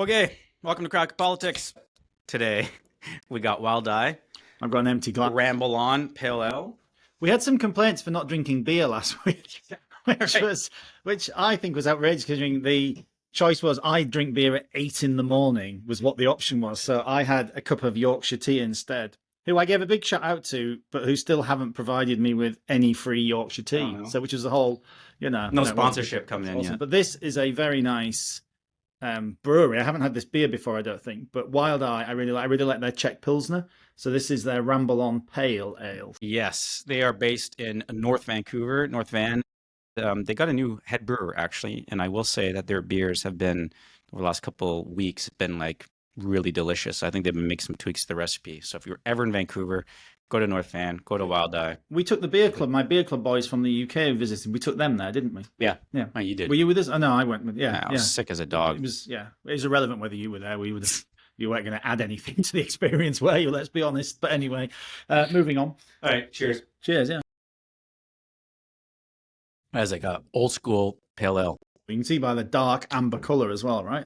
Okay, welcome to Crack Politics. Today we got Wild Eye, I've got an empty glass. Ramble On, Pale Ale. We had some complaints for not drinking beer last week, Right. which I think was outrageous, considering the choice was I drink beer at 8 in the morning was what the option was. So I had a cup of Yorkshire tea instead, who I gave a big shout out to, but who still haven't provided me with any free Yorkshire tea. no. So which was the whole, No sponsorship coming in awesome. yet. But this is a very nice brewery. I haven't had this beer before, I don't think. But Wild Eye, I really like their Czech Pilsner. So this is their Ramble On Pale Ale. Yes, they are based in North Vancouver, North Van. They got a new head brewer actually, and I will say that their beers have been over the last couple weeks been like really delicious. I think they've been making some tweaks to the recipe. So if you're ever in Vancouver, go to North Van, go to Wild Eye. We took the beer club, my beer club boys from the UK visited. We took them there, didn't we? Yeah, Yeah. Oh, you did. Were you with us? Oh, no, I went with, Yeah, I was sick as a dog. It was irrelevant whether you were there. You weren't going to add anything to the experience, were you? Let's be honest. But anyway, moving on. All right, cheers. Cheers, yeah. As like a old school pale ale. You can see by the dark amber color as well, right?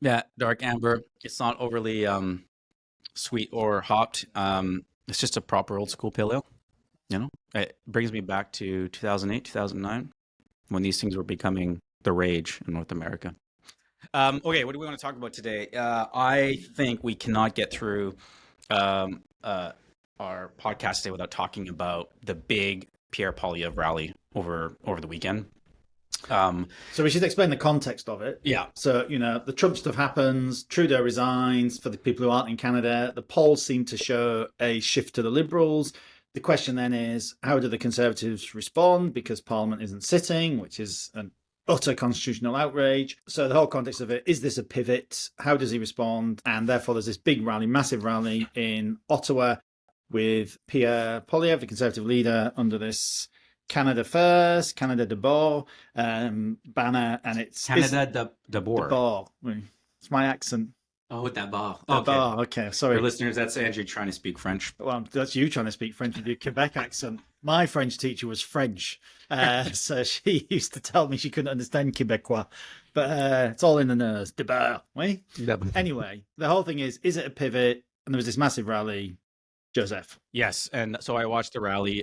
Yeah, dark amber. It's not overly sweet or hopped. It's just a proper old school pale ale. You know, it brings me back to 2008, 2009, when these things were becoming the rage in North America. Okay, what do we want to talk about today? I think we cannot get through our podcast today without talking about the big Pierre Poilievre rally over the weekend. So we should explain the context of it. Yeah. So, the Trump stuff happens, Trudeau resigns. For the people who aren't in Canada, the polls seem to show a shift to the Liberals. The question then is, how do the Conservatives respond? Because Parliament isn't sitting, which is an utter constitutional outrage. So the whole context of it, is this a pivot? How does he respond? And therefore there's this big rally, massive rally in Ottawa with Pierre Poilievre, the Conservative leader, under this Canada First, Canada d'abord banner, and it's Canada d'abord. D'abord. It's my accent. Oh, d'abord. D'abord. Okay, sorry. For listeners, that's Andrew trying to speak French. Well, that's you trying to speak French with your Quebec accent. My French teacher was French, so she used to tell me she couldn't understand Quebecois, but it's all in the nose. D'abord. Oui? Anyway, the whole thing is it a pivot? And there was this massive rally. Joseph. Yes, and so I watched the rally,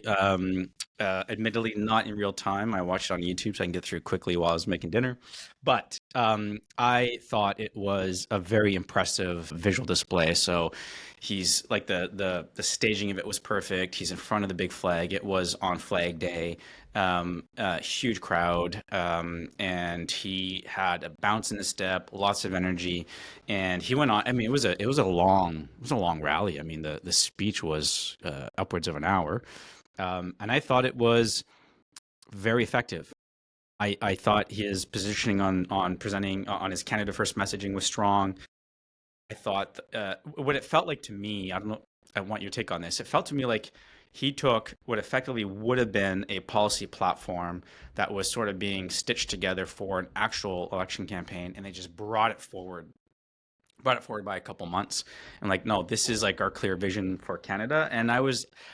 admittedly not in real time. I watched it on YouTube so I can get through quickly while I was making dinner. But I thought it was a very impressive visual display. So he's like the staging of it was perfect. He's in front of the big flag. It was on Flag Day. A huge crowd, and he had a bounce in the step, lots of energy, and he went on. I mean, it was a long rally. I mean, the speech was upwards of an hour, and I thought it was very effective. I thought his positioning on presenting on his Canada First messaging was strong. I thought what it felt like to me. I don't know. I want your take on this. It felt to me like he took what effectively would have been a policy platform that was sort of being stitched together for an actual election campaign, and they just brought it forward by a couple months. And like, no, this is like our clear vision for Canada. And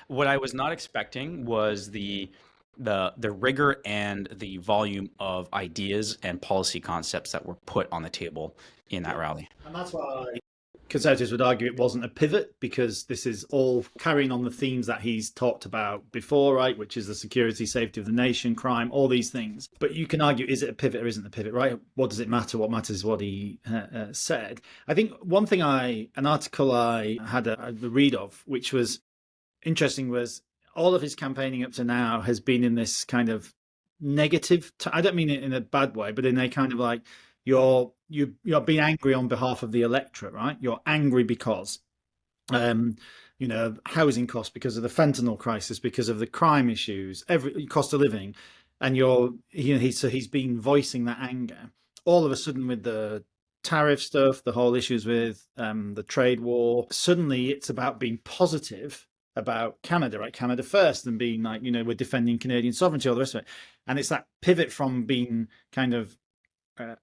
what I was not expecting was the rigor and the volume of ideas and policy concepts that were put on the table in that rally. And that's why Conservatives would argue it wasn't a pivot, because this is all carrying on the themes that he's talked about before, right? Which is the security, safety of the nation, crime, all these things. But you can argue, is it a pivot or isn't it a pivot, right? What does it matter? What matters is what he said. I think one thing an article I had a read of, which was interesting, was all of his campaigning up to now has been in this kind of negative, I don't mean it in a bad way, but in a kind of like, you're being angry on behalf of the electorate, right? You're angry because, housing costs, because of the fentanyl crisis, because of the crime issues, every cost of living, and he's been voicing that anger. All of a sudden, with the tariff stuff, the whole issues with the trade war, suddenly it's about being positive about Canada, right? Canada First, and being like, we're defending Canadian sovereignty, all the rest of it. And it's that pivot from being kind of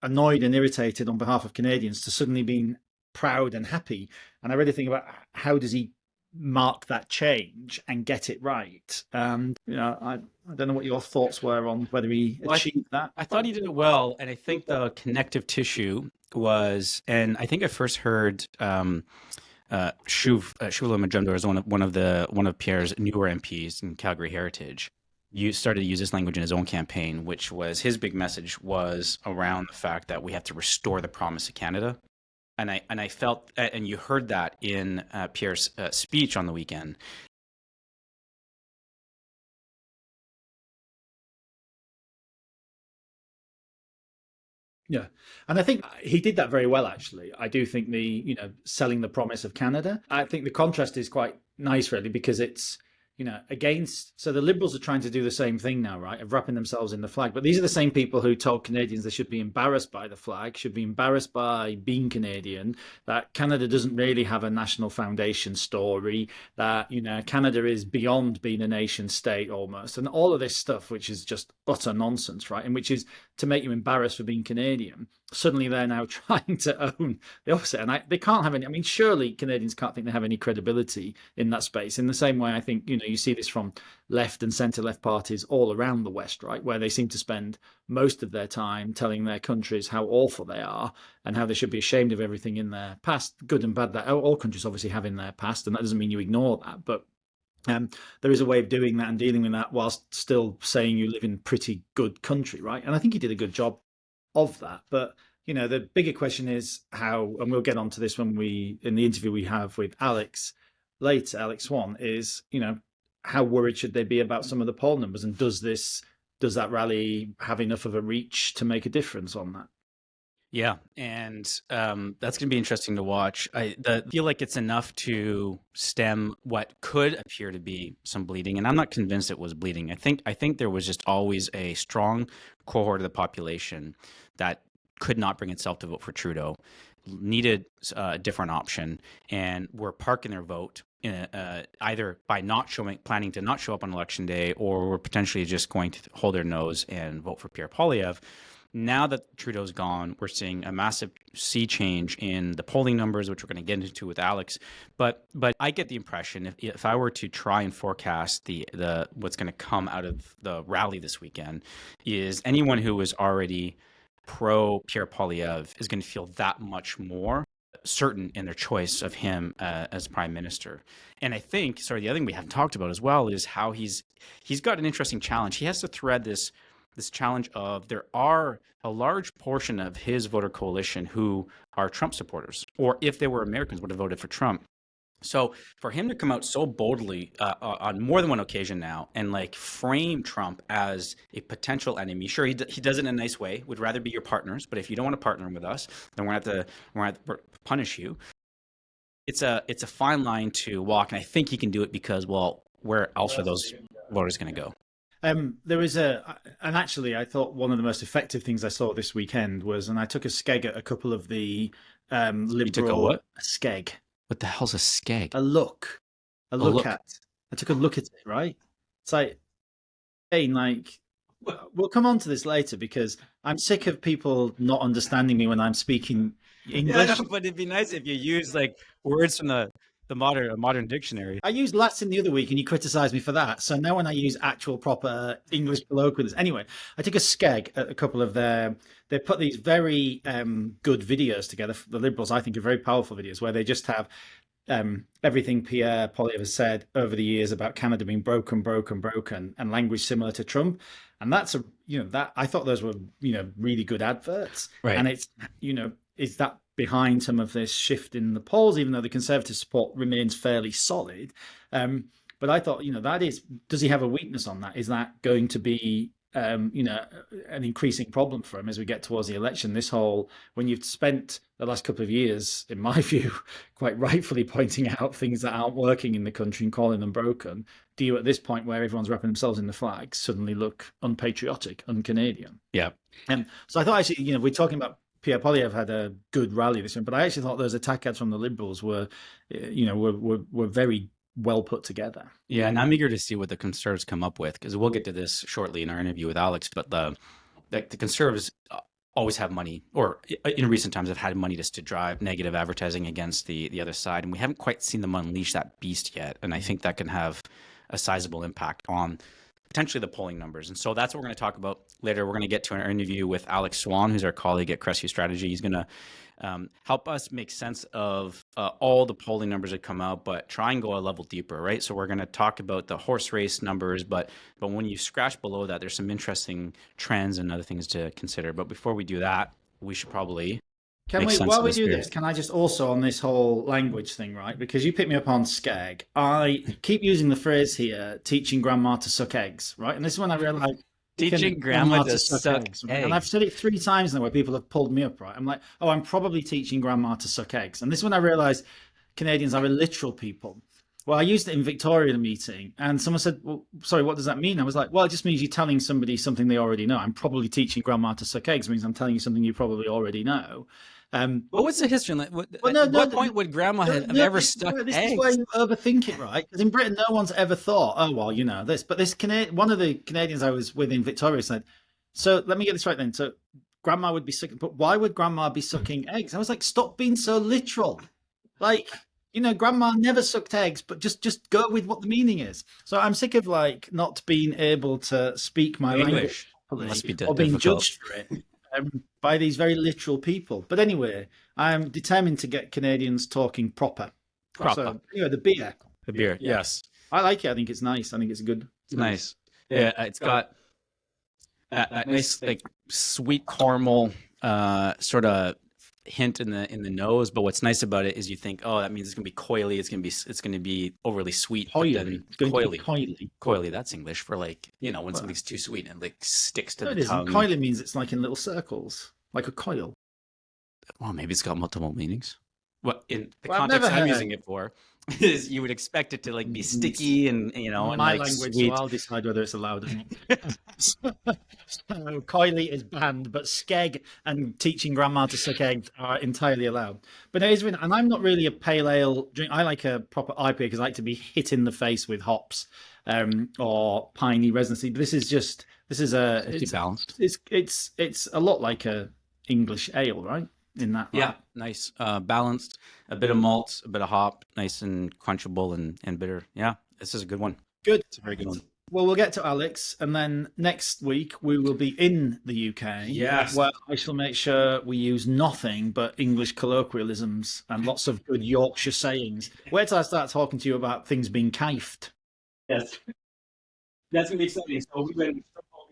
annoyed and irritated on behalf of Canadians to suddenly being proud and happy. And I really think about, how does he mark that change and get it right? I don't know what your thoughts were on whether he achieved that. I thought he did it well, and I think the connective tissue was, and I think I first heard Shuvla Majumdar is one of Pierre's newer MPs in Calgary Heritage. You started to use this language in his own campaign, which was his big message was around the fact that we have to restore the promise of Canada. And I felt, and you heard that in Pierre's speech on the weekend. Yeah. And I think he did that very well, actually. I do think selling the promise of Canada, I think the contrast is quite nice, really, because it's, against, so the Liberals are trying to do the same thing now, right, of wrapping themselves in the flag. But these are the same people who told Canadians they should be embarrassed by the flag, should be embarrassed by being Canadian, that Canada doesn't really have a national foundation story, that, Canada is beyond being a nation state almost, and all of this stuff, which is just utter nonsense, right, and which is to make you embarrassed for being Canadian. Suddenly they're now trying to own the opposite. And they can't have any, I mean, surely Canadians can't think they have any credibility in that space. In the same way, I think, you see this from left and centre left parties all around the West, right, where they seem to spend most of their time telling their countries how awful they are and how they should be ashamed of everything in their past, good and bad, that all countries obviously have in their past. And that doesn't mean you ignore that. But there is a way of doing that and dealing with that whilst still saying you live in pretty good country, right? And I think he did a good job of that. But the bigger question is how, and we'll get onto this when in the interview we have with Alex later, Alex Swann, is how worried should they be about some of the poll numbers, and does that rally have enough of a reach to make a difference on that? Yeah, and that's going to be interesting to watch. I feel like it's enough to stem what could appear to be some bleeding, and I'm not convinced it was bleeding. I think there was just always a strong cohort of the population that could not bring itself to vote for Trudeau, needed a different option, and were parking their vote either by planning to not show up on election day, or were potentially just going to hold their nose and vote for Pierre Poilievre. Now that Trudeau's gone, we're seeing a massive sea change in the polling numbers, which we're going to get into with Alex. But I get the impression, if I were to try and forecast the what's going to come out of the rally this weekend, is anyone who was already pro Pierre Poilievre is going to feel that much more certain in their choice of him as prime minister. And I think, the other thing we haven't talked about as well is how he's got an interesting challenge. He has to thread this challenge of, there are a large portion of his voter coalition who are Trump supporters, or if they were Americans would have voted for Trump. So for him to come out so boldly on more than one occasion now and frame Trump as a potential enemy, sure, he does it in a nice way, would rather be your partners, but if you don't want to partner with us, then we're going to have to punish you. It's a fine line to walk, and I think he can do it because, well, where else are those voters going to go? There is and actually, I thought one of the most effective things I saw this weekend was, and I took a skeg at a couple of the liberal. You took a what? A skeg. What the hell's a skeg? A look at. I took a look at it, right? It's we'll come on to this later because I'm sick of people not understanding me when I'm speaking English. Yeah, but it'd be nice if you use words from the modern dictionary. I used Latin the other week and you criticised me for that. So now when I use actual proper English colloquialisms. Anyway, I took a skeg at a couple of they put these very good videos together. The Liberals, I think, are very powerful videos where they just have everything Pierre Poilievre has said over the years about Canada being broken, and language similar to Trump. And that's that I thought those were, really good adverts. Right. And it's, is that behind some of this shift in the polls, even though the Conservative support remains fairly solid. But I thought, does he have a weakness on that? Is that going to be, an increasing problem for him as we get towards the election? This whole, when you've spent the last couple of years, in my view, quite rightfully pointing out things that aren't working in the country and calling them broken, do you at this point where everyone's wrapping themselves in the flag suddenly look unpatriotic, un-Canadian? Yeah. So I thought actually, we're talking about Pierre Poilievre had a good rally this one, but I actually thought those attack ads from the Liberals were very well put together. Yeah, and I'm eager to see what the Conservatives come up with, because we'll get to this shortly in our interview with Alex. But the Conservatives always have money, or in recent times have had money just to drive negative advertising against the other side, and we haven't quite seen them unleash that beast yet. And I think that can have a sizable impact on potentially the polling numbers. And so that's what we're going to talk about later. We're going to get to an interview with Alex Swann, who's our colleague at Crestview Strategy. He's going to help us make sense of all the polling numbers that come out, but try and go a level deeper, right? So we're going to talk about the horse race numbers, but when you scratch below that, there's some interesting trends and other things to consider. But before we do that, we should probably while we do this, can I just also on this whole language thing, right? Because you picked me up on skeg. I keep using the phrase here, teaching grandma to suck eggs, right? And this is when I realized teaching grandma to suck eggs. Right? And I've said it 3 times now where people have pulled me up, right? I'm like, oh, I'm probably teaching grandma to suck eggs. And this is when I realized Canadians are illiterate people. Well, I used it in Victoria in a meeting, and someone said, well, sorry, what does that mean? I was like, well, it just means you're telling somebody something they already know. I'm probably teaching grandma to suck eggs. It means I'm telling you something you probably already know. But what's the history? At what point would grandma have ever stuck eggs? This is where you overthink it, right? Because in Britain, no one's ever thought, oh, well, you know this. But one of the Canadians I was with in Victoria said, so let me get this right then. So grandma would be sucking, but why would grandma be sucking eggs? I was like, stop being so literal. Like, you know, grandma never sucked eggs, but just go with what the meaning is. So I'm sick of like not being able to speak my language properly or being judged for it. By these very literal people. But anyway, I'm determined to get Canadians talking proper. So, anyway, the beer. The beer, yes. I like it. I think it's nice. I think it's good. It's nice. Yeah, it's got a nice, like, sweet caramel sort of hint in the nose. But what's nice about it is you think, oh, that means it's gonna be coily. It's gonna be overly sweet. Coily. That's English for like, you know, when something's too sweet and like sticks to the tongue. Coily means it's like in little circles, like a coil. Well, maybe it's got multiple meanings. Well, in the context I'm using it for is you would expect it to like be sticky and, you know, and my like language, sweet. so I'll decide whether it's allowed or not. So coily is banned, but skeg and teaching grandma to suck eggs are entirely allowed. But it is, and I'm not really a pale ale drink. I like a proper IPA because I like to be hit in the face with hops or piney residency. But this is balanced. It's a lot like a English ale, right? In that, yeah, nice, balanced, a bit of malt, a bit of hop, nice and crunchable and bitter. Yeah, this is a good one. Good, it's a very good one. Well, we'll get to Alex, and then next week we will be in the UK. Yes, where I shall make sure we use nothing but English colloquialisms and lots of good Yorkshire sayings. Where till I start talking to you about things being kifed? Yes, that's gonna be exciting. So we've been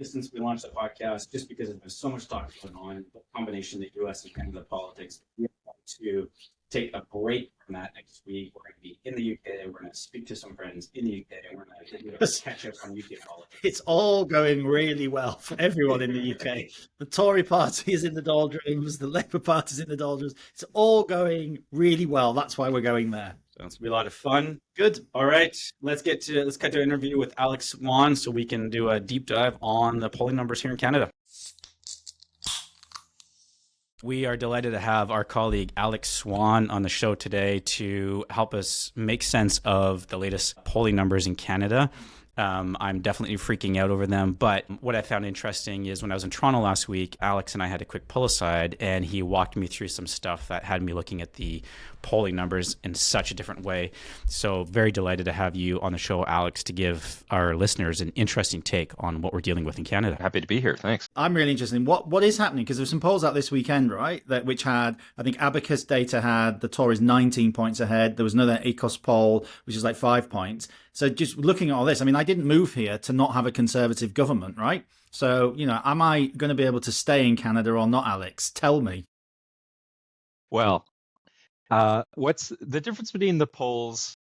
since we launched the podcast, just because there's so much talk going on, the combination of the U.S. and Canada politics. We're going to take a break from that next week. We're going to be in the UK. We're going to speak to some friends in the UK. We're going to catch up on UK politics. It's all going really well for everyone in the UK. The Tory party is in the doldrums. The Labour party is in the doldrums. It's all going really well. That's why we're going there. So it's gonna be a lot of fun. Good. All right, let's get to an interview with Alex Swann so we can do a deep dive on the polling numbers here in Canada. We are delighted to have our colleague Alex Swann on the show today to help us make sense of the latest polling numbers in Canada. I'm definitely freaking out over them. But what I found interesting is when I was in Toronto last week, Alex and I had a quick pull aside, and he walked me through some stuff that had me looking at the polling numbers in such a different way. So very delighted to have you on the show, Alex, to give our listeners an interesting take on what we're dealing with in Canada. Happy to be here. Thanks. I'm really interested in what is happening, because there were some polls out this weekend, right? Which had, I think Abacus data had the Tories 19 points ahead. There was another ACOS poll, which is like 5 points. So just looking at all this, I mean, I didn't move here to not have a Conservative government, right? So, you know, am I going to be able to stay in Canada or not, Alex? Tell me. Well, what's the difference between the polls?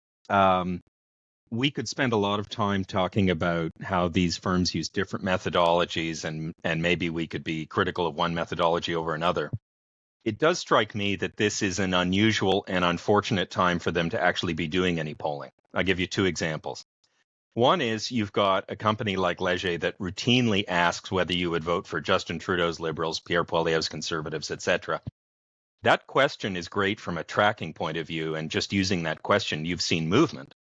We could spend a lot of time talking about how these firms use different methodologies, and maybe we could be critical of one methodology over another. It does strike me that this is an unusual and unfortunate time for them to actually be doing any polling. I'll give you 2 examples. One is you've got a company like Leger that routinely asks whether you would vote for Justin Trudeau's Liberals, Pierre Poilievre's Conservatives, etc. That question is great from a tracking point of view, and just using that question, you've seen movement.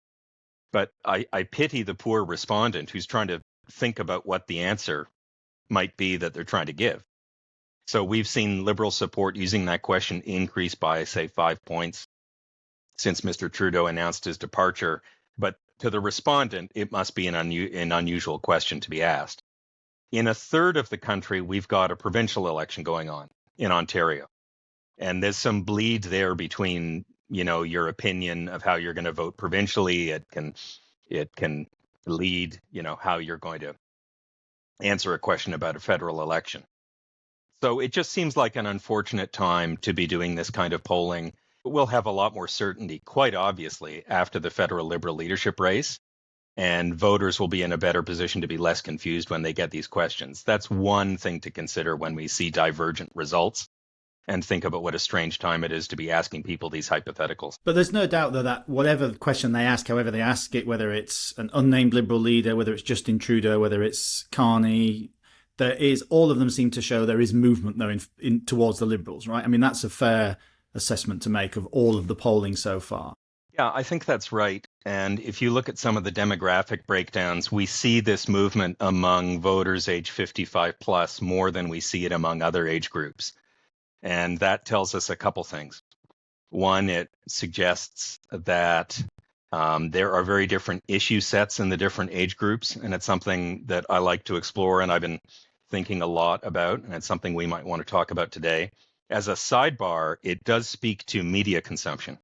But I pity the poor respondent who's trying to think about what the answer might be that they're trying to give. So we've seen Liberal support using that question increase by, say, 5 points since Mr. Trudeau announced his departure. But to the respondent, it must be an unusual question to be asked. In a third of the country, we've got a provincial election going on in Ontario. And there's some bleed there between, your opinion of how you're going to vote provincially. It can lead, how you're going to answer a question about a federal election. So it just seems like an unfortunate time to be doing this kind of polling. We'll have a lot more certainty, quite obviously, after the federal Liberal leadership race. And voters will be in a better position to be less confused when they get these questions. That's one thing to consider when we see divergent results, and think about what a strange time it is to be asking people these hypotheticals. But there's no doubt that whatever question they ask, however they ask it, whether it's an unnamed Liberal leader, whether it's Justin Trudeau, whether it's Carney, all of them seem to show there is movement though in towards the Liberals, right? I mean, that's a fair assessment to make of all of the polling so far. Yeah, I think that's right. And if you look at some of the demographic breakdowns, we see this movement among voters age 55 plus more than we see it among other age groups. And that tells us a couple things. One, it suggests that there are very different issue sets in the different age groups. And it's something that I like to explore and I've been thinking a lot about. And it's something we might want to talk about today. As a sidebar, it does speak to media consumption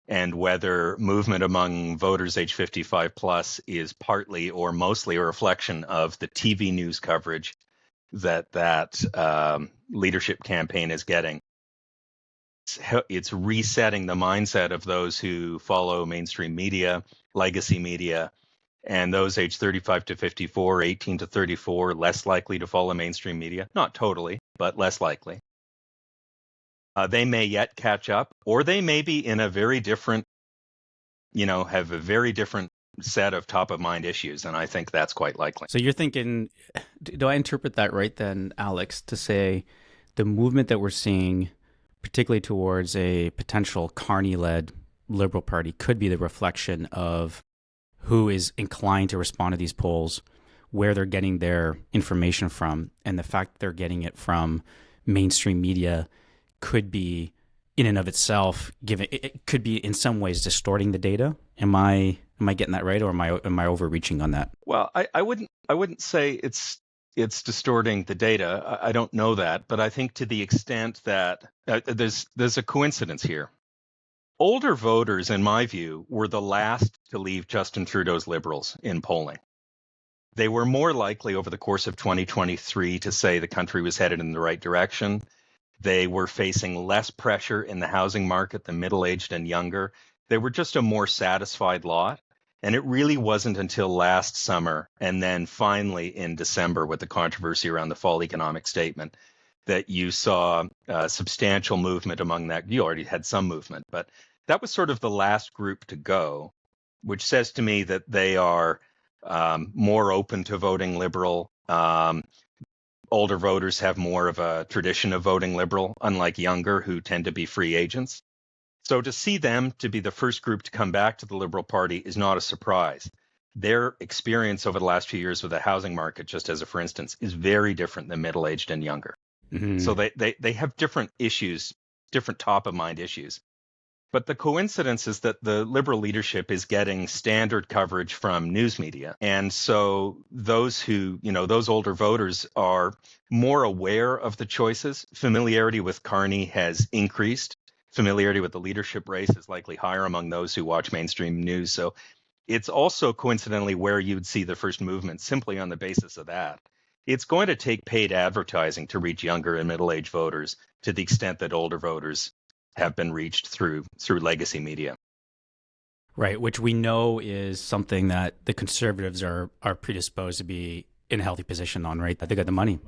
and whether movement among voters age 55 plus is partly or mostly a reflection of the TV news coverage that leadership campaign is getting. It's resetting the mindset of those who follow mainstream media, legacy media, and those age 35 to 54, 18 to 34, less likely to follow mainstream media. Not totally, but less likely. They may yet catch up, or they may be in a very different, have a very different set of top of mind issues, and I think that's quite likely. So you're thinking, do I interpret that right then, Alex, to say the movement that we're seeing, particularly towards a potential Carney-led Liberal Party, could be the reflection of who is inclined to respond to these polls, where they're getting their information from, and the fact that they're getting it from mainstream media could be in and of itself it could be in some ways distorting the data. Am I getting that right, or am I overreaching on that? Well, I wouldn't say it's distorting the data. I don't know that, but I think to the extent that there's a coincidence here. Older voters, in my view, were the last to leave Justin Trudeau's Liberals in polling. They were more likely over the course of 2023 to say the country was headed in the right direction. They were facing less pressure in the housing market than middle-aged and younger. They were just a more satisfied lot. And it really wasn't until last summer, and then finally in December with the controversy around the fall economic statement, that you saw substantial movement among that. You already had some movement, but that was sort of the last group to go, which says to me that they are more open to voting Liberal. Older voters have more of a tradition of voting Liberal, unlike younger who tend to be free agents. So to see them to be the first group to come back to the Liberal Party is not a surprise. Their experience over the last few years with the housing market, just as a for instance, is very different than middle-aged and younger. Mm-hmm. So they have different issues, different top-of-mind issues. But the coincidence is that the Liberal leadership is getting standard coverage from news media. And so those those older voters are more aware of the choices. Familiarity with Carney has increased. Familiarity with the leadership race is likely higher among those who watch mainstream news. So it's also coincidentally where you'd see the first movement simply on the basis of that. It's going to take paid advertising to reach younger and middle-aged voters to the extent that older voters have been reached through legacy media. Right, which we know is something that the Conservatives are predisposed to be in a healthy position on, right? They got the money.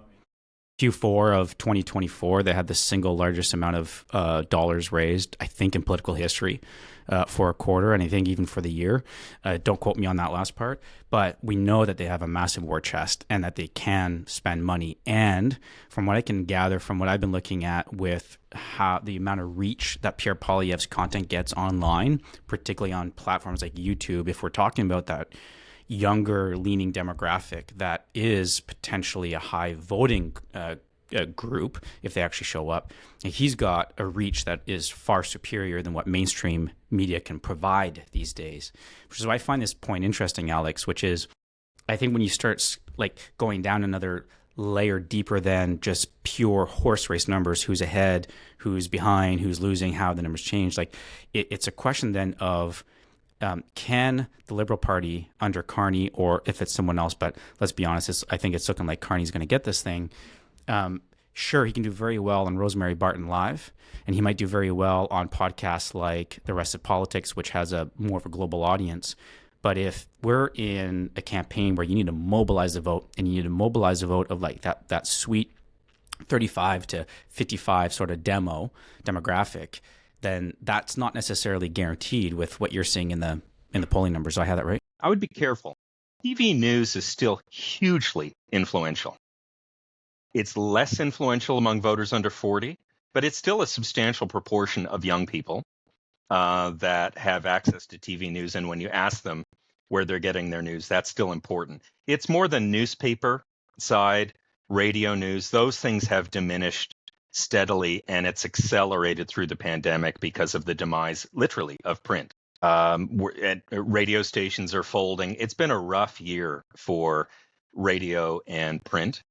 Q4 of 2024, they had the single largest amount of dollars raised, I think, in political history for a quarter, and I think even for the year. Don't quote me on that last part, but we know that they have a massive war chest and that they can spend money. And from what I can gather, from what I've been looking at with how the amount of reach that Pierre Poilievre's content gets online, particularly on platforms like YouTube, if we're talking about that younger leaning demographic that is potentially a high voting group, if they actually show up, and he's got a reach that is far superior than what mainstream media can provide these days. Which is why I find this point interesting, Alex, which is I think when you start like going down another layer deeper than just pure horse race numbers, who's ahead, who's behind, who's losing, how the numbers change, like it's a question then of can the Liberal Party under Carney, or if it's someone else, but let's be honest, I think it's looking like Carney's going to get this thing. Sure, he can do very well on Rosemary Barton Live, and he might do very well on podcasts like The Rest of Politics, which has a more of a global audience. But if we're in a campaign where you need to mobilize the vote, and you need to mobilize the vote of like that sweet 35 to 55 sort of demographic, then that's not necessarily guaranteed with what you're seeing in the polling numbers. Do I have that right? I would be careful. TV news is still hugely influential. It's less influential among voters under 40, but it's still a substantial proportion of young people that have access to TV news. And when you ask them where they're getting their news, that's still important. It's more than newspaper side, radio news. Those things have diminished steadily, and it's accelerated through the pandemic because of the demise, literally, of print. Radio stations are folding. It's been a rough year for radio and print.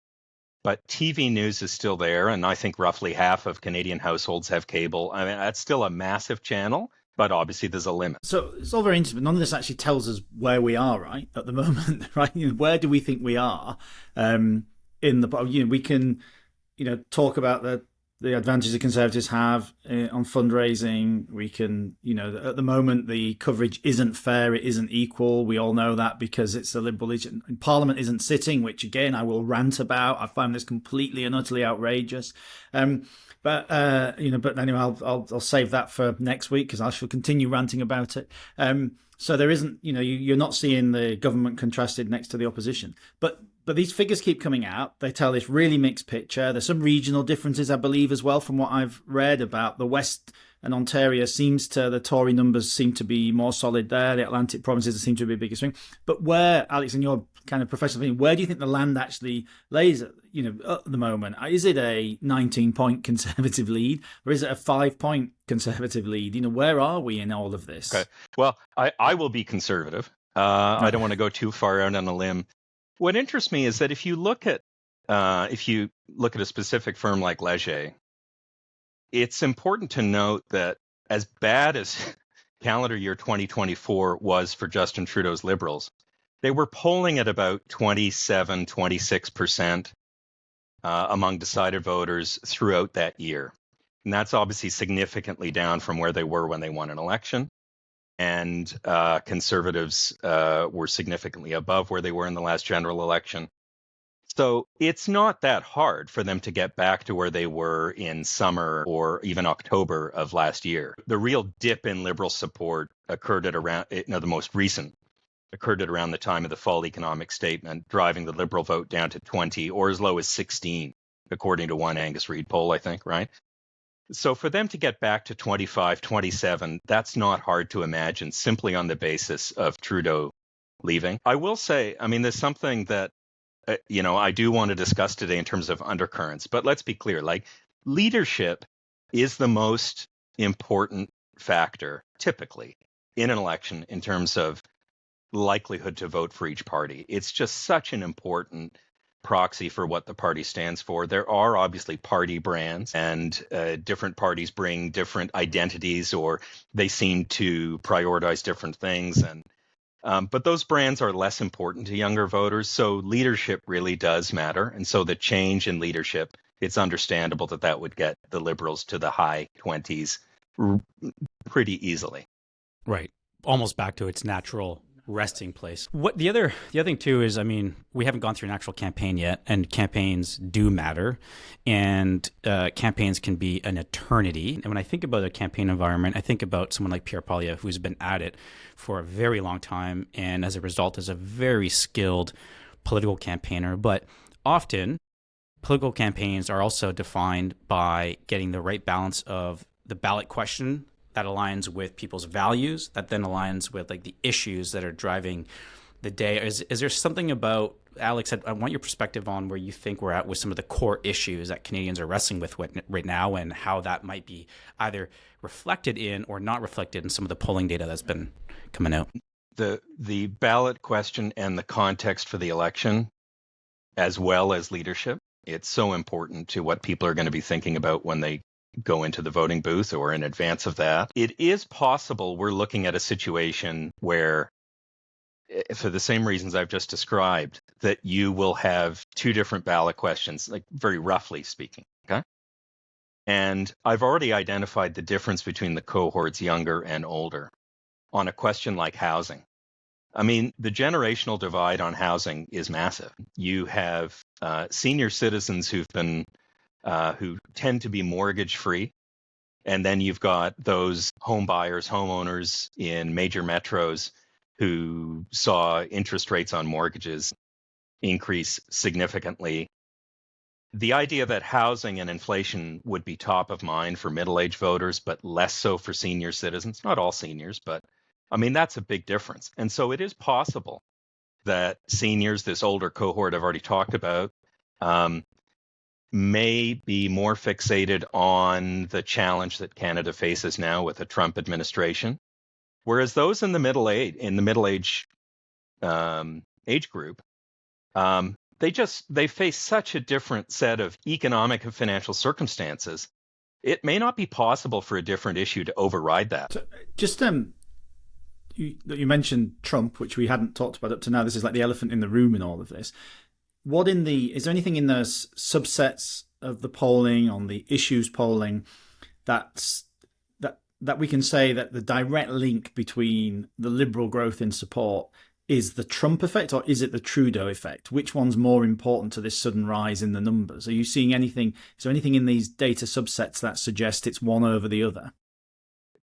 But TV news is still there, and I think roughly half of Canadian households have cable. I mean, that's still a massive channel, but obviously there's a limit. So it's all very interesting, but none of this actually tells us where we are, right, at the moment, right? Where do we think we are in the? We can, talk about the advantages the Conservatives have on fundraising. We can, at the moment, the coverage isn't fair. It isn't equal. We all know that because it's a Liberal Parliament isn't sitting, which, again, I will rant about. I find this completely and utterly outrageous. But anyway, I'll save that for next week because I shall continue ranting about it. So there isn't, you're not seeing the government contrasted next to the opposition. But these figures keep coming out. They tell this really mixed picture. There's some regional differences, I believe, as well, from what I've read about the West and Ontario. The Tory numbers seem to be more solid there. The Atlantic provinces seem to be a bigger swing. But where, Alex, in your kind of professional opinion, where do you think the land actually lays at the moment? Is it a 19-point Conservative lead, or is it a 5-point Conservative lead? Where are we in all of this? Okay. Well, I will be conservative. I don't want to go too far out on a limb. What interests me is that if you look at a specific firm like Leger, it's important to note that as bad as calendar year 2024 was for Justin Trudeau's Liberals, they were polling at about 27, 26% among decided voters throughout that year. And that's obviously significantly down from where they were when they won an election. And Conservatives were significantly above where they were in the last general election. So it's not that hard for them to get back to where they were in summer or even October of last year. The real dip in Liberal support occurred at around, the most recent occurred at around the time of the fall economic statement, driving the Liberal vote down to 20 or as low as 16, according to one Angus Reid poll, I think, right? So for them to get back to 25, 27, that's not hard to imagine simply on the basis of Trudeau leaving. I will say, there's something that, I do want to discuss today in terms of undercurrents, but let's be clear, leadership is the most important factor typically in an election in terms of likelihood to vote for each party. It's just such an important proxy for what the party stands for. There are obviously party brands, and different parties bring different identities, or they seem to prioritize different things. But those brands are less important to younger voters. So leadership really does matter. And so the change in leadership, it's understandable that would get the Liberals to the high 20s pretty easily. Right. Almost back to its natural resting place. What the other thing too is, we haven't gone through an actual campaign yet, and campaigns do matter, and campaigns can be an eternity. And when I think about a campaign environment, I think about someone like Pierre Poilievre, who's been at it for a very long time, and as a result is a very skilled political campaigner. But often political campaigns are also defined by getting the right balance of the ballot question that aligns with people's values, that then aligns with the issues that are driving the day. Is there something about Alex, I want your perspective on where you think we're at with some of the core issues that Canadians are wrestling with right now, and how that might be either reflected in or not reflected in some of the polling data that's been coming out. The ballot question and the context for the election, as well as leadership, it's so important to what people are going to be thinking about when they go into the voting booth or in advance of that. It is possible we're looking at a situation where, for the same reasons I've just described, that you will have two different ballot questions, like very roughly speaking, okay? And I've already identified the difference between the cohorts younger and older on a question like housing. I mean, the generational divide on housing is massive. You have senior citizens who tend to be mortgage free. And then you've got those home buyers, homeowners in major metros who saw interest rates on mortgages increase significantly. The idea that housing and inflation would be top of mind for middle-aged voters, but less so for senior citizens, not all seniors, but I mean, that's a big difference. And so it is possible that seniors, this older cohort I've already talked about, may be more fixated on the challenge that Canada faces now with the Trump administration, whereas those in the middle age age group, they face such a different set of economic and financial circumstances. It may not be possible for a different issue to override that. So just you mentioned Trump, which we hadn't talked about up to now. This is like the elephant in the room in all of this. Is there anything in those subsets of the polling, on the issues polling, that we can say that the direct link between the Liberal growth in support is the Trump effect, or is it the Trudeau effect? Which one's more important to this sudden rise in the numbers? Are you seeing anything? Is there anything in these data subsets that suggest it's one over the other?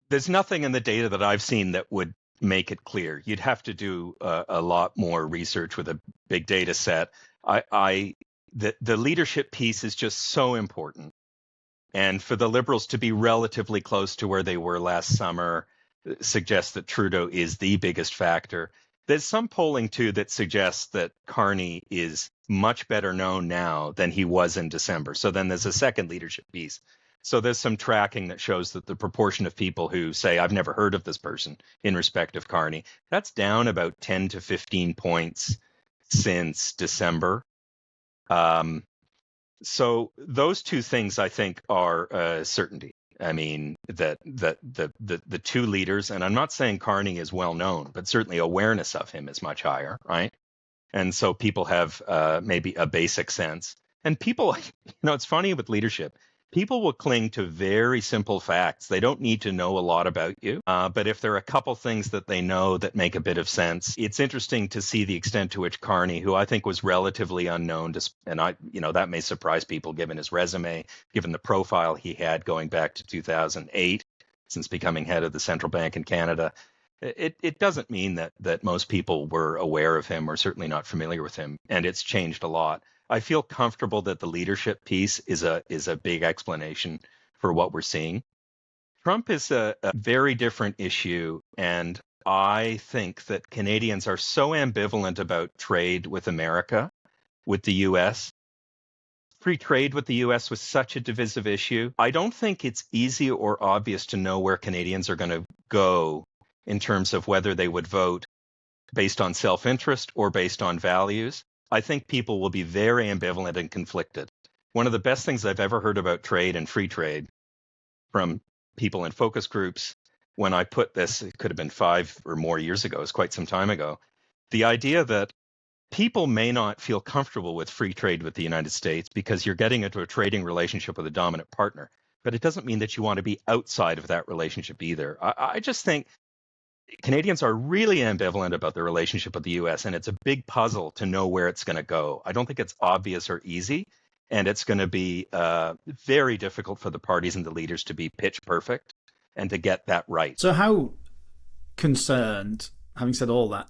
There's nothing in the data that I've seen that would make it clear. You'd have to do a lot more research with a big data set. The leadership piece is just so important. And for the Liberals to be relatively close to where they were last summer suggests that Trudeau is the biggest factor. There's some polling, too, that suggests that Carney is much better known now than he was in December. So then there's a second leadership piece. So there's some tracking that shows that the proportion of people who say, I've never heard of this person in respect of Carney, that's down about 10 to 15 points since December. So those two things, I think, are a certainty. I mean, that the two leaders, and I'm not saying Carney is well known, but certainly awareness of him is much higher, right? And so people have maybe a basic sense. And people, it's funny with leadership. People will cling to very simple facts. They don't need to know a lot about you. But if there are a couple things that they know that make a bit of sense, it's interesting to see the extent to which Carney, who I think was relatively unknown, and that may surprise people given his resume, given the profile he had going back to 2008, since becoming head of the central bank in Canada. It doesn't mean that most people were aware of him or certainly not familiar with him, and it's changed a lot. I feel comfortable that the leadership piece is a big explanation for what we're seeing. Trump is a very different issue, and I think that Canadians are so ambivalent about trade with America, with the U.S. Free trade with the U.S. was such a divisive issue. I don't think it's easy or obvious to know where Canadians are going to go in terms of whether they would vote based on self-interest or based on values. I think people will be very ambivalent and conflicted. One of the best things I've ever heard about trade and free trade from people in focus groups, when I put this, it could have been 5 or more years ago, it's quite some time ago, the idea that people may not feel comfortable with free trade with the United States because you're getting into a trading relationship with a dominant partner, but it doesn't mean that you want to be outside of that relationship either. I just think Canadians are really ambivalent about the relationship with the U.S., and it's a big puzzle to know where it's going to go. I don't think it's obvious or easy, and it's going to be very difficult for the parties and the leaders to be pitch perfect and to get that right. So how concerned, having said all that,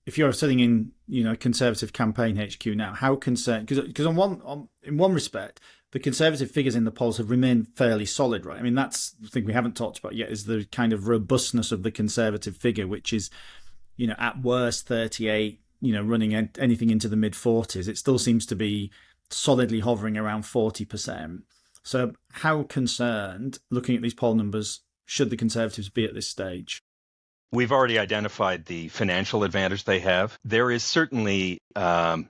if you're sitting in Conservative campaign HQ now, how concerned, because in one respect, the Conservative figures in the polls have remained fairly solid, right? I mean, that's the thing we haven't talked about yet, is the kind of robustness of the Conservative figure, which is, at worst 38, running anything into the mid-40s. It still seems to be solidly hovering around 40%. So how concerned, looking at these poll numbers, should the Conservatives be at this stage? We've already identified the financial advantage they have. There is certainly an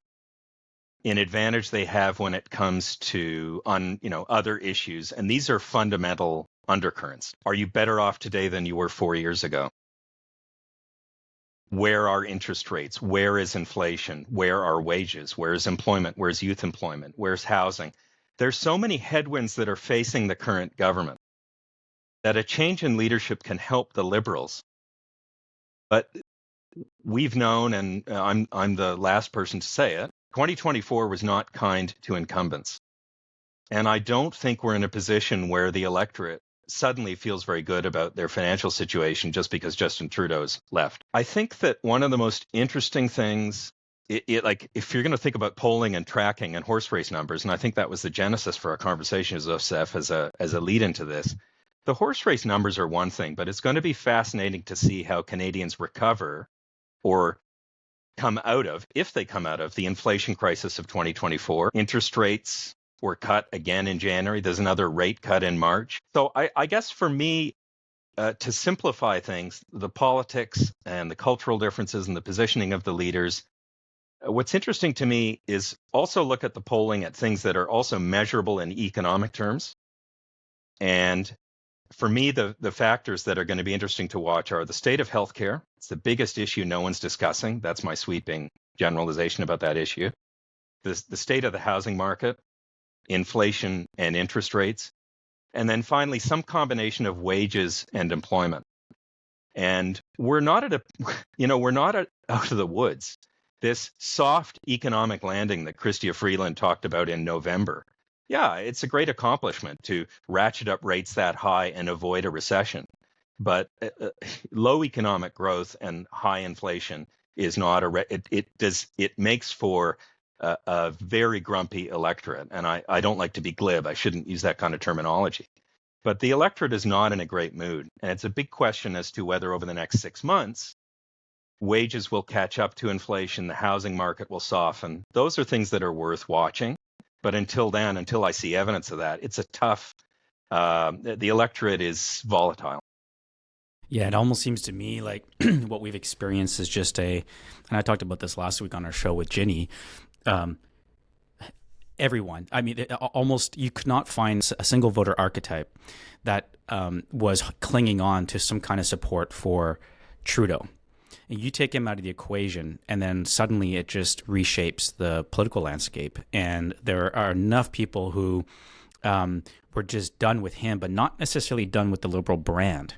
advantage they have when it comes to other issues, and these are fundamental undercurrents. Are you better off today than you were 4 years ago? Where are interest rates? Where is inflation? Where are wages? Where is employment? Where's youth employment? Where's housing? There's so many headwinds that are facing the current government that a change in leadership can help the Liberals. But we've known, and I'm the last person to say it, 2024 was not kind to incumbents. And I don't think we're in a position where the electorate suddenly feels very good about their financial situation just because Justin Trudeau's left. I think that one of the most interesting things, like if you're going to think about polling and tracking and horse race numbers, and I think that was the genesis for our conversation, Joseph, as a lead into this, the horse race numbers are one thing, but it's going to be fascinating to see how Canadians recover or come out of, if they come out of, the inflation crisis of 2024. Interest rates were cut again in January. There's another rate cut in March. So I guess for me, to simplify things, the politics and the cultural differences and the positioning of the leaders, what's interesting to me is also look at the polling at things that are also measurable in economic terms. And for me, the factors that are going to be interesting to watch are the state of healthcare. It's the biggest issue no one's discussing. That's my sweeping generalization about that issue. The state of the housing market, inflation and interest rates, and then finally some combination of wages and employment. And we're not out of the woods. This soft economic landing that Chrystia Freeland talked about in November, yeah, it's a great accomplishment to ratchet up rates that high and avoid a recession. But low economic growth and high inflation is not it makes for a very grumpy electorate. And I don't like to be glib. I shouldn't use that kind of terminology. But the electorate is not in a great mood. And it's a big question as to whether over the next 6 months, wages will catch up to inflation, the housing market will soften. Those are things that are worth watching. But until then, until I see evidence of that, it's a tough, the electorate is volatile. Yeah, it almost seems to me like what we've experienced is just and I talked about this last week on our show with Ginny, everyone, I mean, almost you could not find a single voter archetype that was clinging on to some kind of support for Trudeau. And you take him out of the equation, and then suddenly it just reshapes the political landscape. And there are enough people who were just done with him, but not necessarily done with the Liberal brand,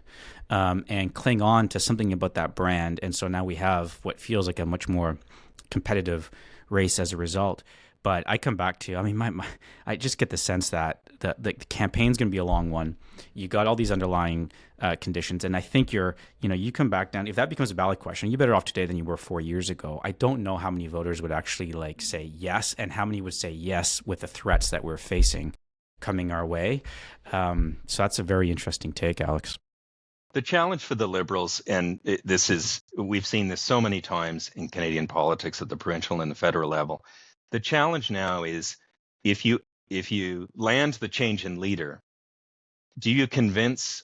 and cling on to something about that brand. And so now we have what feels like a much more competitive race as a result. But I come back to, I mean, I just get the sense that the campaign's going to be a long one. You got all these underlying conditions, and I think you come back down. If that becomes a ballot question, you're better off today than you were 4 years ago. I don't know how many voters would actually say yes, and how many would say yes with the threats that we're facing coming our way. So that's a very interesting take, Alex. The challenge for the Liberals, and we've seen this so many times in Canadian politics at the provincial and the federal level. The challenge now is if you land the change in leader, do you convince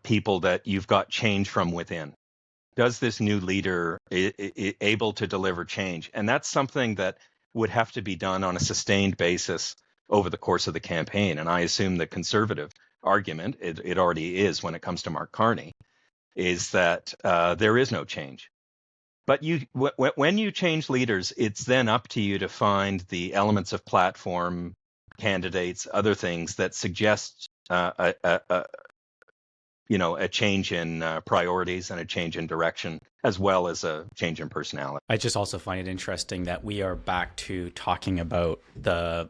people that you've got change from within? Does this new leader able to deliver change? And that's something that would have to be done on a sustained basis over the course of the campaign. And I assume the Conservative argument, it already is when it comes to Mark Carney, is that there is no change. But when you change leaders, it's then up to you to find the elements of platform, candidates, other things that suggest a change in priorities and a change in direction, as well as a change in personality. I just also find it interesting that we are back to talking about the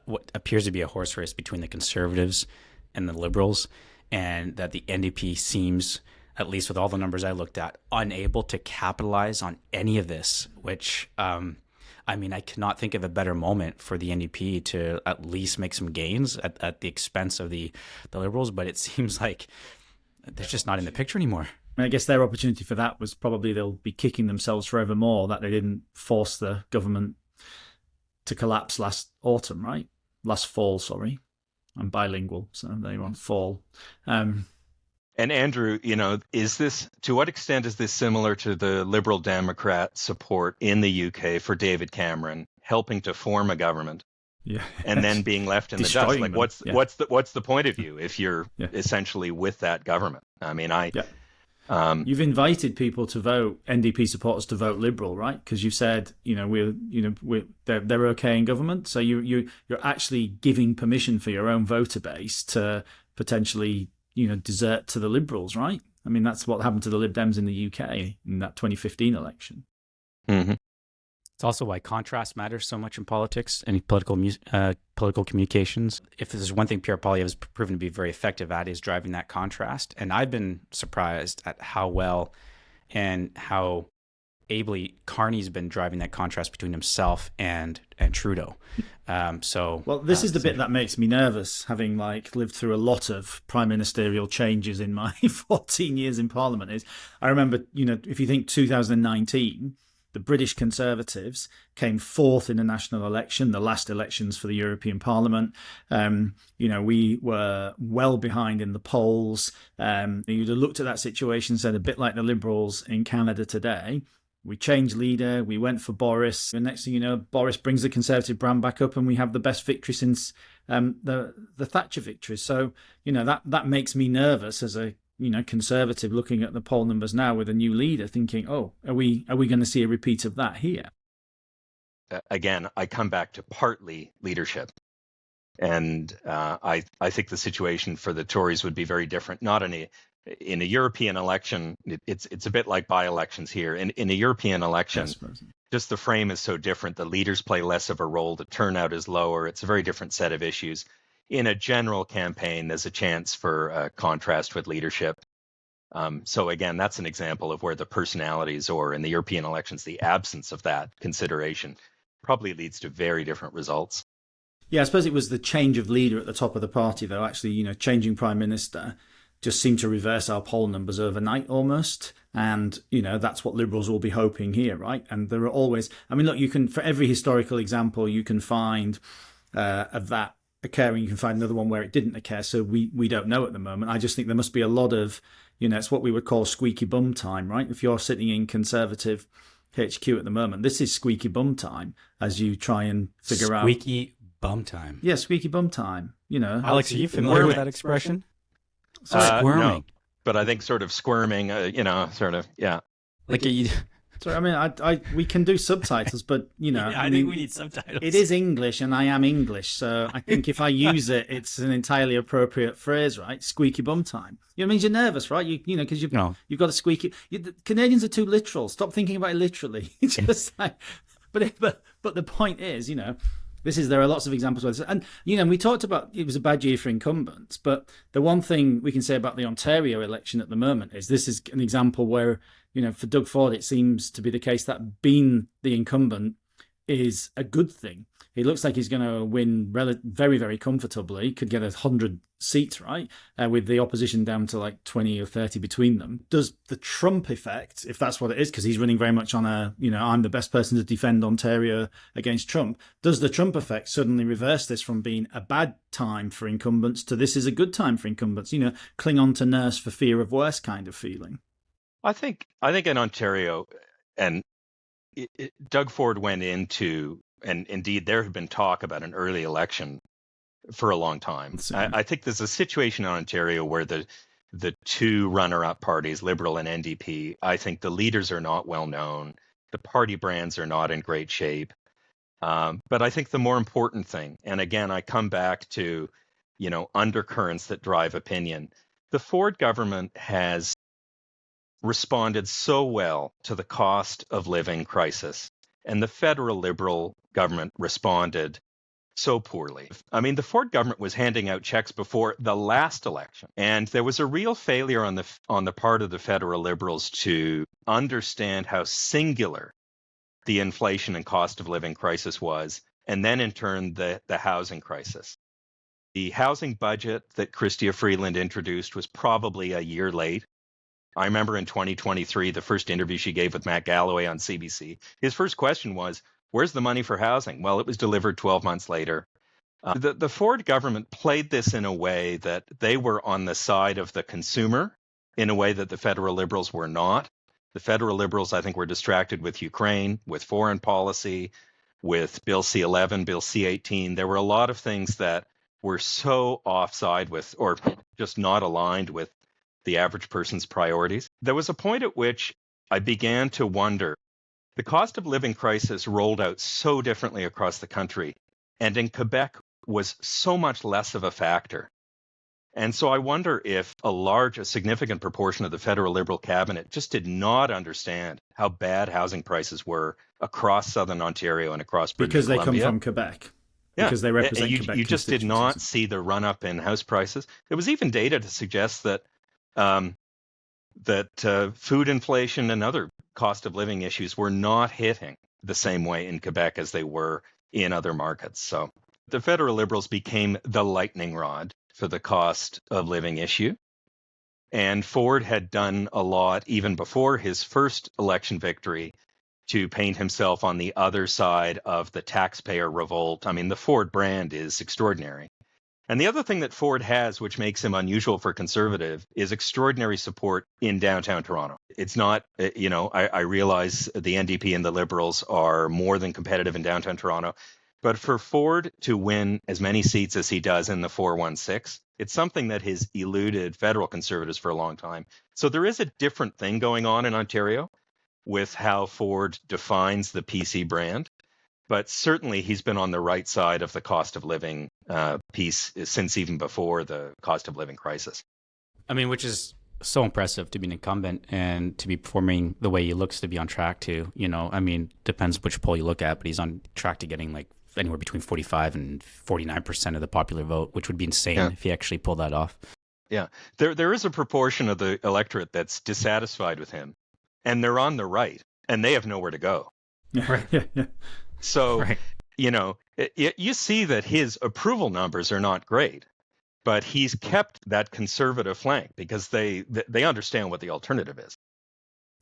what appears to be a horse race between the Conservatives and the Liberals, and that the NDP seems, at least with all the numbers I looked at, unable to capitalize on any of this, which, I mean, I cannot think of a better moment for the NDP to at least make some gains at the expense of the Liberals, but it seems like they're just not in the picture anymore. I guess their opportunity for that was probably they'll be kicking themselves forevermore that they didn't force the government to collapse last autumn, right? Last fall, sorry. I'm bilingual, so they want fall. And Andrew, to what extent is this similar to the Liberal Democrat support in the UK for David Cameron helping to form a government? Yeah. And then being left in the dust? Destroying Like, them. what's the point of you if you're essentially with that government? I mean, you've invited people to vote, NDP supporters to vote Liberal, right? Because you said, they're okay in government. So you're actually giving permission for your own voter base to potentially, desert to the Liberals, right? I mean, that's what happened to the Lib Dems in the UK in that 2015 election. Mm-hmm. It's also why contrast matters so much in politics and political communications. If there's one thing Pierre Poilievre has proven to be very effective at, is driving that contrast. And I've been surprised at how well and how ably Carney's been driving that contrast between himself and Trudeau. This is the bit that makes me nervous, having lived through a lot of prime ministerial changes in my 14 years in Parliament. Is I remember, if you think 2019. The British Conservatives came fourth in the national election, the last elections for the European Parliament. We were well behind in the polls. You'd have looked at that situation and said, a bit like the Liberals in Canada today, we changed leader, we went for Boris. The next thing you know, Boris brings the Conservative brand back up and we have the best victory since the Thatcher victory. So, that makes me nervous as a Conservative looking at the poll numbers now with a new leader, thinking, "Oh, are we going to see a repeat of that here?" Again, I come back to partly leadership, and I think the situation for the Tories would be very different. Not in a European election, it's a bit like by-elections here. In a European election, just the frame is so different. The leaders play less of a role. The turnout is lower. It's a very different set of issues. In a general campaign, there's a chance for a contrast with leadership. So again, that's an example of where the personalities, or in the European elections, the absence of that consideration probably leads to very different results. Yeah, I suppose it was the change of leader at the top of the party, though. Actually, changing prime minister just seemed to reverse our poll numbers overnight almost. And, that's what Liberals will be hoping here, right? And there are always, look, for every historical example you can find of that occurring, you can find another one where it didn't occur. So we don't know at the moment. I just think there must be a lot of, it's what we would call squeaky bum time, right? If you're sitting in Conservative HQ at the moment, this is squeaky bum time as you try and figure out. Squeaky bum time. Yeah, squeaky bum time. Alex, are you familiar with that expression? Squirming. No, but I think sort of squirming, yeah. Like Sorry, we can do subtitles, but I think we need subtitles. It is English, and I am English, so I think if I use it, it's an entirely appropriate phrase, right? Squeaky bum time. It means you're nervous, right? Because you've got a squeaky. The Canadians are too literal. Stop thinking about it literally. It's just but the point is, there are lots of examples where this, and we talked about it was a bad year for incumbents, but the one thing we can say about the Ontario election at the moment is this is an example where for Doug Ford it seems to be the case that being the incumbent is a good thing. It looks like he's going to win very, very comfortably. Could get 100 seats, right, with the opposition down to 20 or 30 between them. Does the Trump effect, if that's what it is, because he's running very much on I'm the best person to defend Ontario against Trump, does the Trump effect suddenly reverse this from being a bad time for incumbents to this is a good time for incumbents? Cling on to nurse for fear of worse kind of feeling. I think in Ontario, and Doug Ford went into, and indeed there had been talk about an early election for a long time. I think there's a situation in Ontario where the two runner-up parties, Liberal and NDP, I think the leaders are not well known. The party brands are not in great shape. But I think the more important thing, and again, I come back to, undercurrents that drive opinion. The Ford government has responded so well to the cost of living crisis, and the federal Liberal government responded so poorly. The Ford government was handing out checks before the last election, and there was a real failure on the part of the federal Liberals to understand how singular the inflation and cost of living crisis was, and then in turn the housing crisis. The housing budget that Chrystia Freeland introduced was probably a year late. I remember in 2023, the first interview she gave with Matt Galloway on CBC, his first question was, where's the money for housing? Well, it was delivered 12 months later. The Ford government played this in a way that they were on the side of the consumer in a way that the federal Liberals were not. The federal Liberals, I think, were distracted with Ukraine, with foreign policy, with Bill C-11, Bill C-18. There were a lot of things that were so offside with, or just not aligned with, the average person's priorities. There was a point at which I began to wonder, the cost of living crisis rolled out so differently across the country, and in Quebec was so much less of a factor. And so I wonder if a significant proportion of the federal Liberal cabinet just did not understand how bad housing prices were across Southern Ontario and across British because they Columbia. come from Quebec. Yeah. Because they represent Quebec. You just did not see the run-up in house prices. There was even data to suggest that food inflation and other cost of living issues were not hitting the same way in Quebec as they were in other markets. So the federal Liberals became the lightning rod for the cost of living issue. And Ford had done a lot even before his first election victory to paint himself on the other side of the taxpayer revolt. I mean, the Ford brand is extraordinary. And the other thing that Ford has, which makes him unusual for conservative, is extraordinary support in downtown Toronto. It's not, I realize the NDP and the Liberals are more than competitive in downtown Toronto, but for Ford to win as many seats as he does in the 416, it's something that has eluded federal conservatives for a long time. So there is a different thing going on in Ontario with how Ford defines the PC brand. But certainly he's been on the right side of the cost of living piece since even before the cost of living crisis. I mean, which is so impressive to be an incumbent and to be performing the way he looks to be on track to, depends which poll you look at, but he's on track to getting like anywhere between 45 and 49% of the popular vote, which would be insane if he actually pulled that off. Yeah, there is a proportion of the electorate that's dissatisfied with him, and they're on the right, and they have nowhere to go. Right. Yeah. So, you see that his approval numbers are not great, but he's kept that conservative flank because they understand what the alternative is.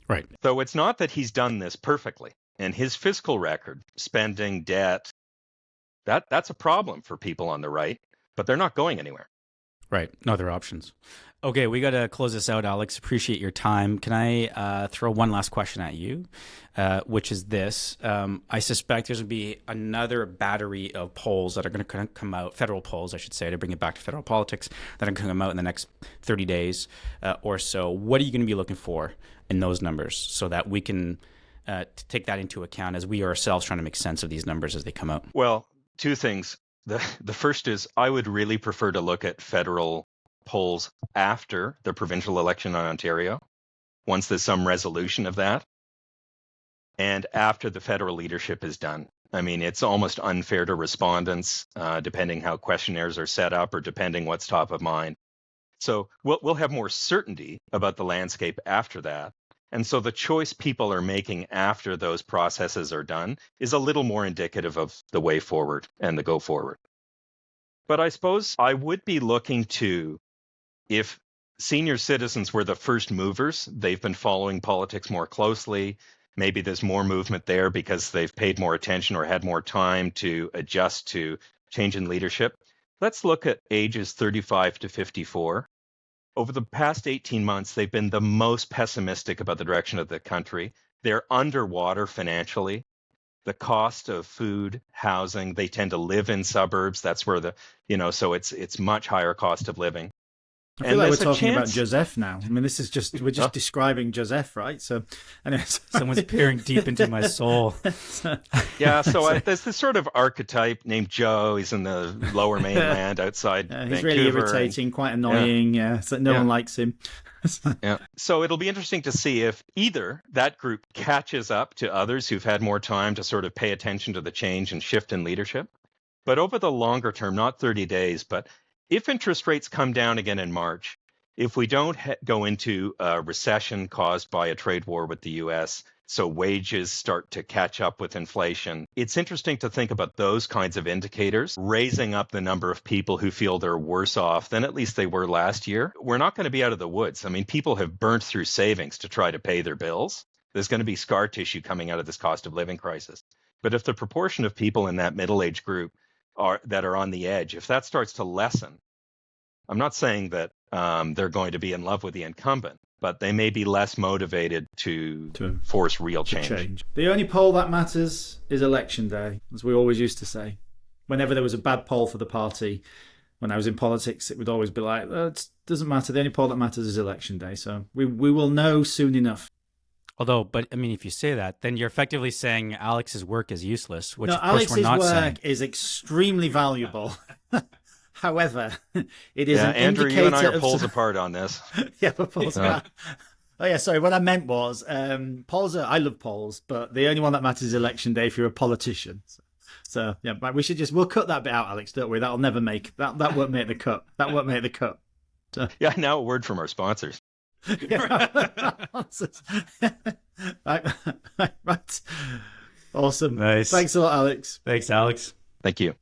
Right. So it's not that he's done this perfectly. And his fiscal record, spending, debt, that's a problem for people on the right, but they're not going anywhere. Right. No other options. Okay, we got to close this out, Alex. Appreciate your time. Can I throw one last question at you, which is this. I suspect there's going to be another battery of polls that are going to come out, federal polls, I should say, to bring it back to federal politics, that are going to come out in the next 30 days or so. What are you going to be looking for in those numbers so that we can take that into account as we are ourselves trying to make sense of these numbers as they come out? Well, two things. The first is I would really prefer to look at federal polls after the provincial election in Ontario, once there's some resolution of that, and after the federal leadership is done. I mean, it's almost unfair to respondents, depending how questionnaires are set up or depending what's top of mind. So we'll have more certainty about the landscape after that. And so the choice people are making after those processes are done is a little more indicative of the way forward and the go forward. But I suppose I would be looking to, if senior citizens were the first movers, they've been following politics more closely. Maybe there's more movement there because they've paid more attention or had more time to adjust to change in leadership. Let's look at ages 35 to 54. Over the past 18 months, they've been the most pessimistic about the direction of the country. They're underwater financially. The cost of food, housing, they tend to live in suburbs. That's where so it's much higher cost of living. I feel like we're talking about Joseph now. I mean, we're just describing Joseph, right? So, anyways. Someone's peering deep into my soul. Yeah, so there's this sort of archetype named Joe. He's in the Lower Mainland outside Vancouver. He's really irritating, quite annoying. Yeah, so no one likes him. Yeah. So it'll be interesting to see if either that group catches up to others who've had more time to sort of pay attention to the change and shift in leadership. But over the longer term, not 30 days, but if interest rates come down again in March, if we don't go into a recession caused by a trade war with the U.S., so wages start to catch up with inflation. It's interesting to think about those kinds of indicators, raising up the number of people who feel they're worse off than at least they were last year. We're not going to be out of the woods. I mean, people have burnt through savings to try to pay their bills. There's going to be scar tissue coming out of this cost of living crisis. But if the proportion of people in that middle-age group that are on the edge, if that starts to lessen, I'm not saying that they're going to be in love with the incumbent, but they may be less motivated to force real change. The only poll that matters is election day, as we always used to say. Whenever there was a bad poll for the party, when I was in politics, it would always be like, it doesn't matter. The only poll that matters is election day. So we will know soon enough. Although, but I mean, if you say that, then you're effectively saying Alex's work is useless, which No, of course we're not Alex's saying. work is extremely valuable. However, it is an Andrew, indicator you and I are of poles apart on this. Yeah, but polls are. Oh yeah, sorry. What I meant was polls are. I love polls, but the only one that matters is election day if you're a politician. So yeah, but we'll cut that bit out, Alex. Don't worry, that'll never make that. That won't make the cut. That won't make the cut. So, Yeah, now a word from our sponsors. right. Awesome. Nice. Thanks a lot, Alex. Thanks, Alex. Thank you.